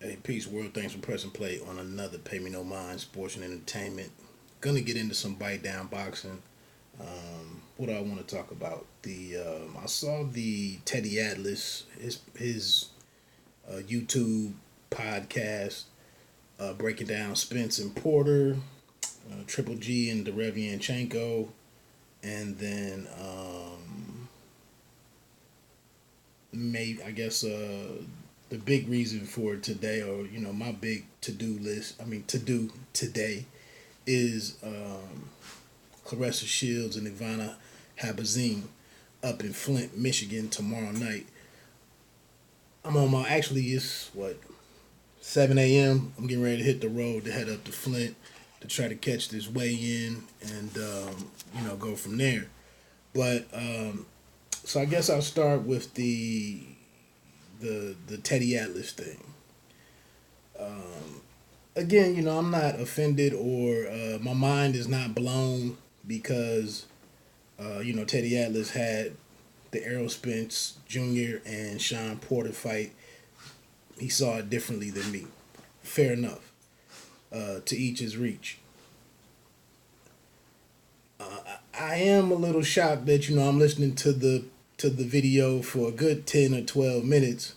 Hey, peace, world. Thanks for pressing play on another Pay Me No Mind Sports and Entertainment. Gonna get into some bite down boxing. What do I want to talk about? I saw the Teddy Atlas his YouTube podcast breaking down Spence and Porter, Triple G and Derevyanchenko, and then maybe I guess the big reason for today, or my big to do list. I mean to do today is Claressa Shields and Ivana Habazin up in Flint, Michigan tomorrow night. I'm on my actually it's what 7 a.m. I'm getting ready to hit the road to head up to Flint to try to catch this weigh in and go from there. But so I guess I'll start with the Teddy Atlas thing. Again, I'm not offended or my mind is not blown because Teddy Atlas had the Errol Spence Jr. and Sean Porter fight. He saw it differently than me. Fair enough. To each his reach. I am a little shocked that I'm listening to the video for a good 10 or 12 minutes,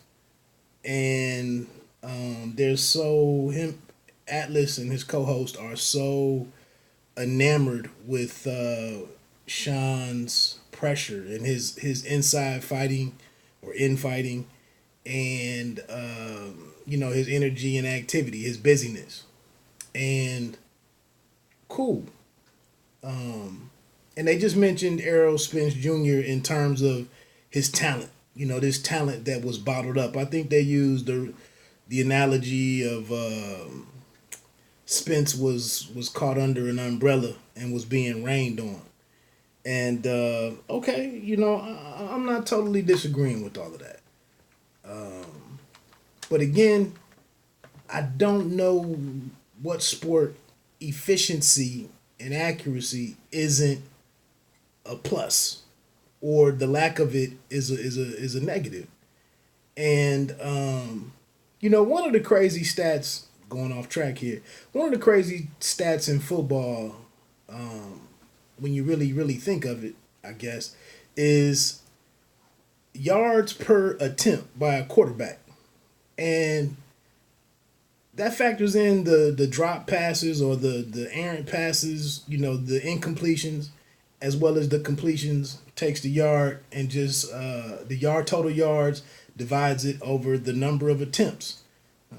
and there's so him Atlas and his co-host are so enamored with Sean's pressure and his inside fighting or infighting, and his energy and activity, his busyness, and cool. And they just mentioned Errol Spence Jr. in terms of his talent. This talent that was bottled up. I think they used the analogy of Spence was caught under an umbrella and was being rained on. And okay, I'm not totally disagreeing with all of that. But again, I don't know what sport efficiency and accuracy isn't a plus, or the lack of it is a negative. And one of the crazy stats, going off track here, one of the crazy stats in football, when you really think of it, I guess, is yards per attempt by a quarterback. And that factors in the drop passes or the errant passes, the incompletions, as well as the completions. Takes the yard and just the total yards, divides it over the number of attempts.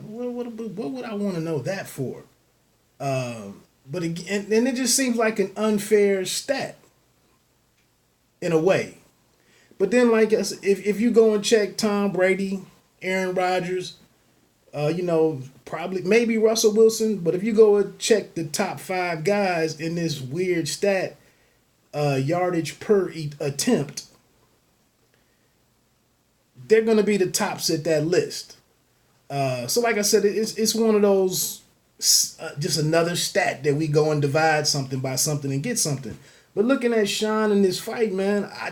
What would I want to know that for? But again, and it just seems like an unfair stat in a way. But then, like, if you go and check Tom Brady, Aaron Rodgers, probably maybe Russell Wilson, but if you go and check the top 5 guys in this weird stat, yardage per attempt, they're going to be the tops at that list. So like I said, it's one of those, just another stat that we go and divide something by something and get something. But looking at Sean in this fight, man, I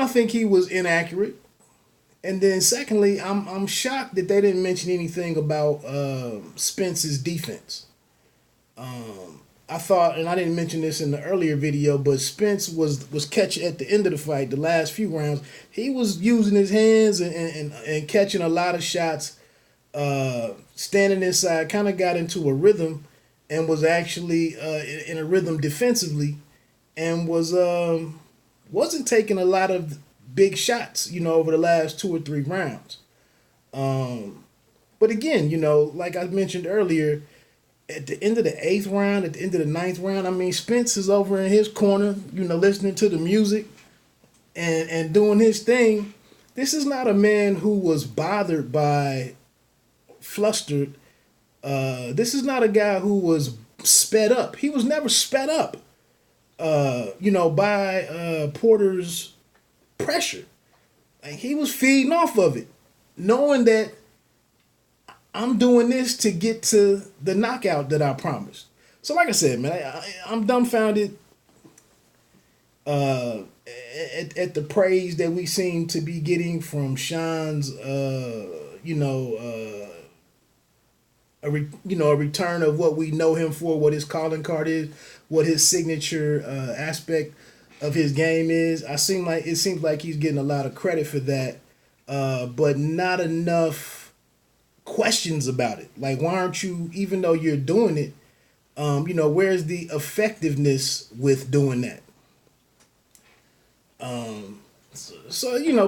think he was inaccurate. And then secondly, I'm shocked that they didn't mention anything about Spence's defense. I thought, and I didn't mention this in the earlier video, but Spence was catching at the end of the fight, the last few rounds. He was using his hands and catching a lot of shots, standing inside, kind of got into a rhythm and was actually in a rhythm defensively, and wasn't taking a lot of big shots, over the last 2 or 3 rounds. But again, like I mentioned earlier, at the end of the 8th round, at the end of the 9th round, I mean, Spence is over in his corner, listening to the music and doing his thing. This is not a man who was bothered by, flustered. This is not a guy who was sped up. He was never sped up, by Porter's pressure. Like, he was feeding off of it, knowing that I'm doing this to get to the knockout that I promised. So like I said, man, I'm dumbfounded. uh, at the praise that we seem to be getting from Sean's, a return of what we know him for, what his calling card is, what his signature aspect of his game is. It seems like he's getting a lot of credit for that, but not enough questions about it. Like, why aren't you, even though you're doing it, where's the effectiveness with doing that?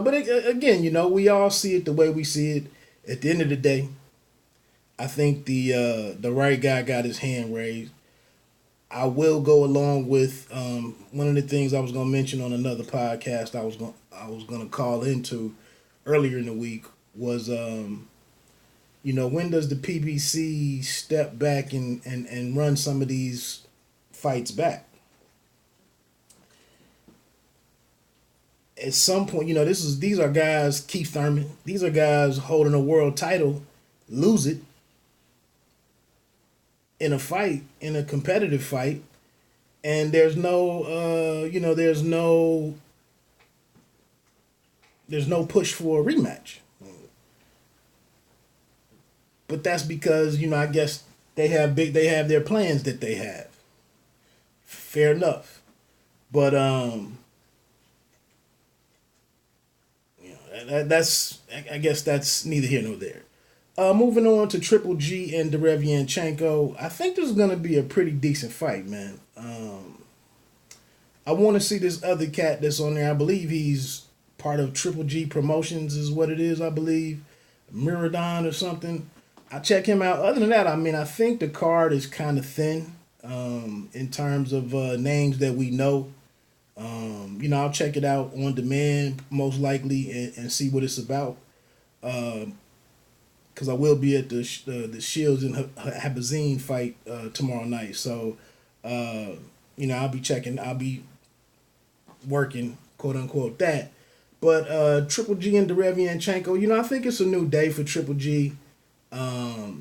But again, we all see it the way we see it. At the end of the day, I think the right guy got his hand raised. I will go along with one of the things I was going to mention on another podcast. I was going to call into earlier in the week was when does the PBC step back and run some of these fights back? At some point, these are guys, Keith Thurman, these are guys holding a world title, lose it in a fight, in a competitive fight, and there's no push for a rematch. But that's because, I guess they have their plans that they have. Fair enough. But I guess that's neither here nor there. Moving on to Triple G and Derevyanchenko, I think this is going to be a pretty decent fight, man. I want to see this other cat that's on there. I believe he's part of Triple G Promotions is what it is, I believe. Miradon or something. I'll check him out. Other than that, I think the card is kind of thin in terms of names that we know. I'll check it out on demand most likely and see what it's about. Because I will be at the Shields and Habazin fight tomorrow night. So, I'll be working, quote unquote, that. But Triple G and Derevyanchenko, I think it's a new day for Triple G. Try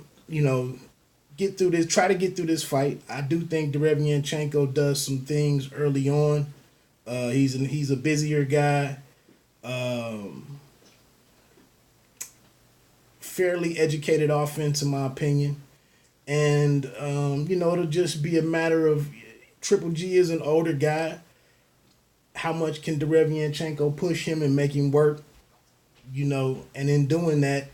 to get through this fight. I do think Derevyanchenko does some things early on. He's a busier guy. Fairly educated offense, in my opinion. And, it'll just be a matter of Triple G is an older guy. How much can Derevyanchenko push him and make him work? And in doing that,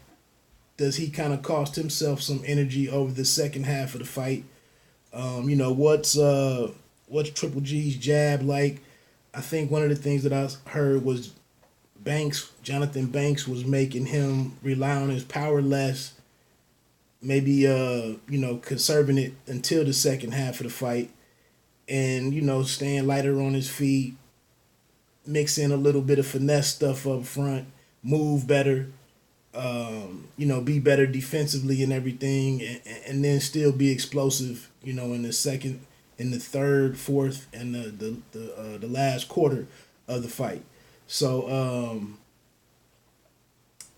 does he kind of cost himself some energy over the second half of the fight? What's Triple G's jab like? I think one of the things that I heard was Jonathan Banks was making him rely on his power less, maybe conserving it until the second half of the fight, and staying lighter on his feet, mix in a little bit of finesse stuff up front, move better, be better defensively and everything, and then still be explosive, in the second, in the third, fourth, and the last quarter of the fight. So,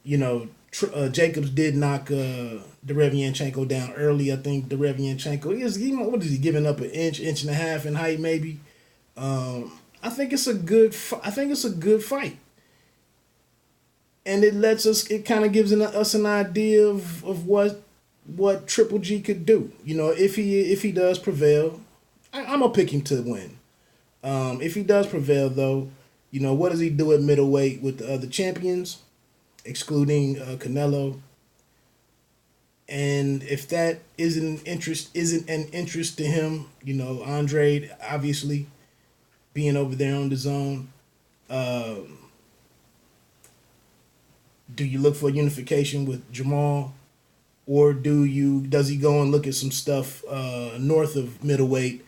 Jacobs did knock Derevyanchenko down early. I think Derevyanchenko what is he giving up, an inch and a half in height maybe. I think it's a good fight, and it kind of gives us an idea of what Triple G could do. If he does prevail, I'm gonna pick him to win. If he does prevail, though, what does he do at middleweight with the other champions, excluding Canelo? And if that isn't an interest to him, Andre obviously being over there on the zone. Do you look for unification with Jamal, or does he go and look at some stuff north of middleweight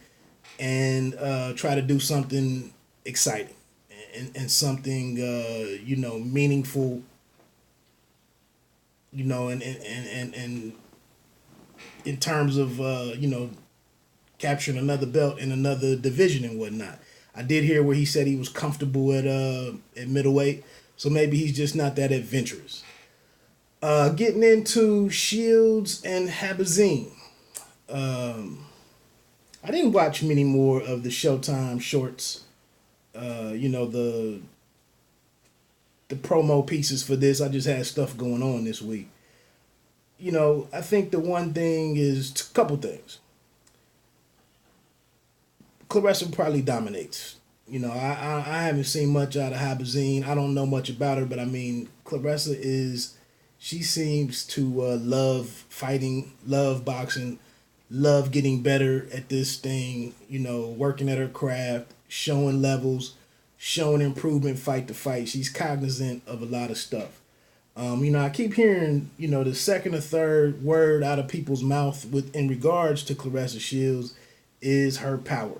and try to do something exciting and something meaningful, and in terms of capturing another belt in another division and whatnot. I did hear where he said he was comfortable at middleweight, so maybe he's just not that adventurous. Getting into Shields and Habazin. I didn't watch many more of the Showtime shorts the promo pieces for this. I just had stuff going on this week. I think the one thing is a couple things. Claressa probably dominates. I haven't seen much out of Habazin. I don't know much about her, but I mean, Claressa is. She seems to love fighting, love boxing, love getting better at this thing. Working at her craft, showing levels, showing improvement fight to fight. She's cognizant of a lot of stuff. I keep hearing, the second or third word out of people's mouth in regards to Claressa Shields is her power,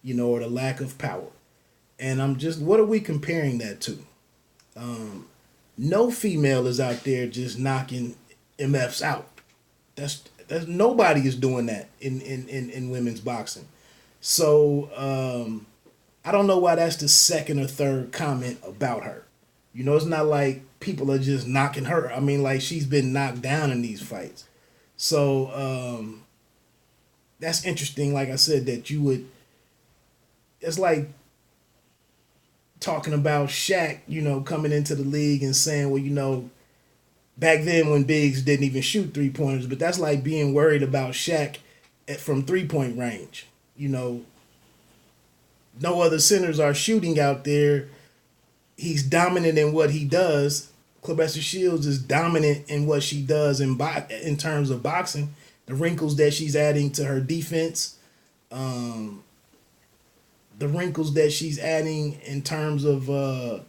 or the lack of power. And what are we comparing that to? No female is out there just knocking MFs out. That's nobody is doing that in women's boxing. So I don't know why that's the second or third comment about her. It's not like people are just knocking her. I mean, like, she's been knocked down in these fights. So that's interesting. Like I said, that you would. It's like talking about Shaq, coming into the league and saying, well, back then when Biggs didn't even shoot 3-pointers, but that's like being worried about Shaq from 3-point range. No other centers are shooting out there. He's dominant in what he does. Claressa Shields is dominant in what she does in terms of boxing. The wrinkles that she's adding to her defense, the wrinkles that she's adding in terms of the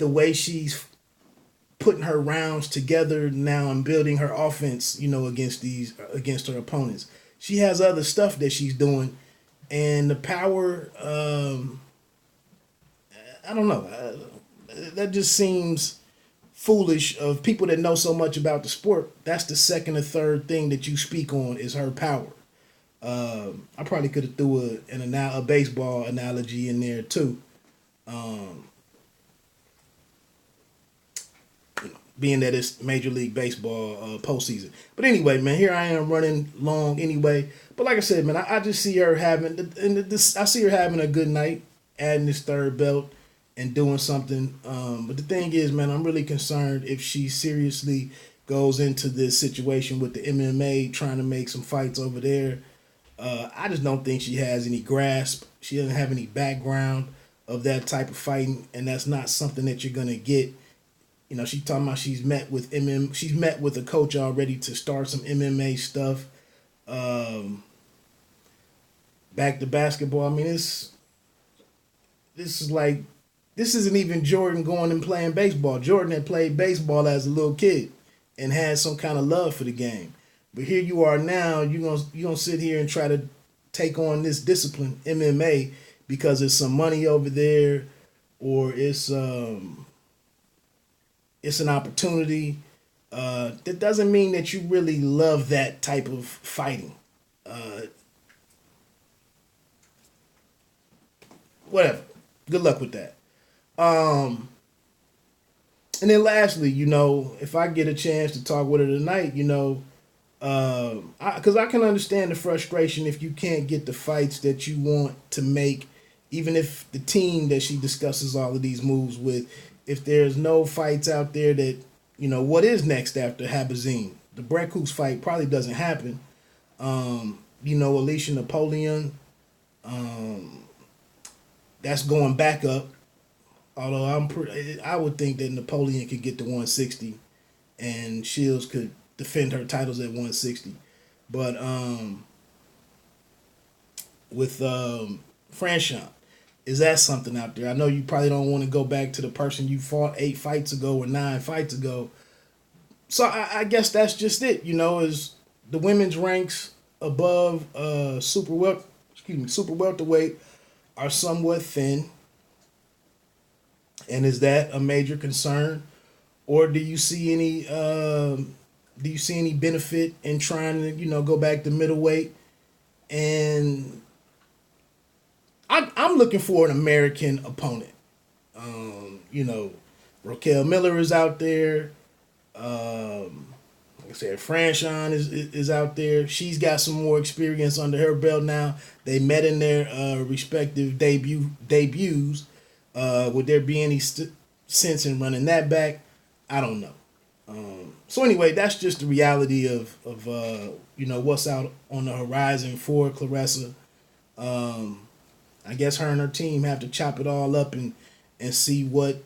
way she's putting her rounds together now and building her offense, against her opponents. She has other stuff that she's doing, and the power. I don't know. That just seems foolish of people that know so much about the sport. That's the second or third thing that you speak on is her power. I probably could have threw a baseball analogy in there too. Being that it's Major League Baseball postseason. But anyway, man, here I am running long anyway. But like I said, man, I just see her having a good night, adding this third belt and doing something. But the thing is, man, I'm really concerned if she seriously goes into this situation with the MMA, trying to make some fights over there. I just don't think she has any grasp. She doesn't have any background of that type of fighting, and that's not something that you're gonna get. She's talking about she's met with a coach already to start some MMA stuff. Back to basketball. I mean, this isn't even Jordan going and playing baseball. Jordan had played baseball as a little kid and had some kind of love for the game. But here you are now, you're gonna sit here and try to take on this discipline, MMA, because there's some money over there, or it's an opportunity. That doesn't mean that you really love that type of fighting. Whatever. Good luck with that. And then lastly, if I get a chance to talk with her tonight, because I can understand the frustration if you can't get the fights that you want to make, even if the team that she discusses all of these moves with, if there's no fights out there that, what is next after Habazin? The Breckus fight probably doesn't happen. Alicia Napoleon, that's going back up. Although I would think that Napoleon could get to 160 and Shields could defend her titles at 160. But with Franchon, is that something out there? I know you probably don't want to go back to the person you fought 8 fights ago or 9 fights ago. So I guess that's just it, is the women's ranks above super welterweight are somewhat thin. And is that a major concern? Or do you see any benefit in trying to, go back to middleweight? And I'm looking for an American opponent. Raquel Miller is out there. Like I said, Franchon is out there. She's got some more experience under her belt now. They met in their respective debuts. Would there be any sense in running that back? I don't know. So anyway, that's just the reality of what's out on the horizon for Claressa. I guess her and her team have to chop it all up and see what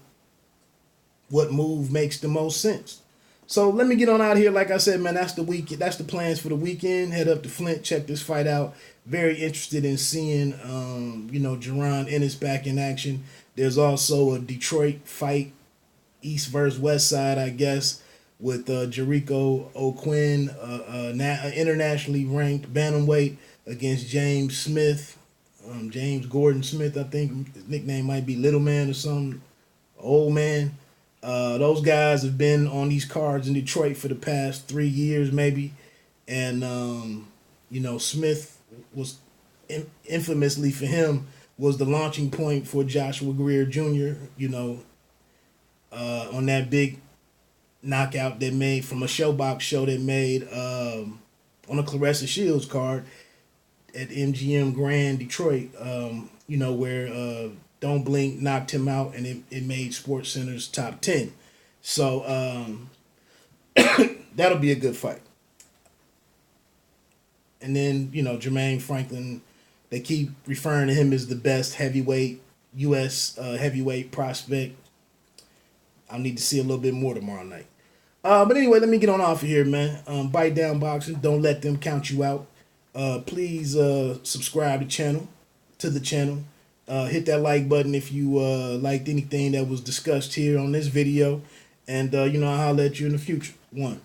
move makes the most sense. So let me get on out of here. Like I said, man, that's the week. That's the plans for the weekend. Head up to Flint, check this fight out. Very interested in seeing Jaron Ennis back in action. There's also a Detroit fight, East versus West Side, I guess, with Jericho O'Quinn, internationally ranked bantamweight, against James Smith, James Gordon Smith. I think his nickname might be Little Man or something. Old Man. Those guys have been on these cards in Detroit for the past 3 years, maybe, and Smith was infamously for him was the launching point for Joshua Greer Jr. On that big knockout they made from a showbox show they made on a Claressa Shields card at MGM Grand Detroit. Where Don't Blink knocked him out, and it made SportsCenter's top 10. So that'll be a good fight. And then, Jermaine Franklin, they keep referring to him as the best heavyweight, U.S. Heavyweight prospect. I'll need to see a little bit more tomorrow night. But anyway, let me get on off of here, man. Bite Down Boxing. Don't let them count you out. Please subscribe to the channel. Hit that like button if you liked anything that was discussed here on this video. And, I'll holler at you in the future. One.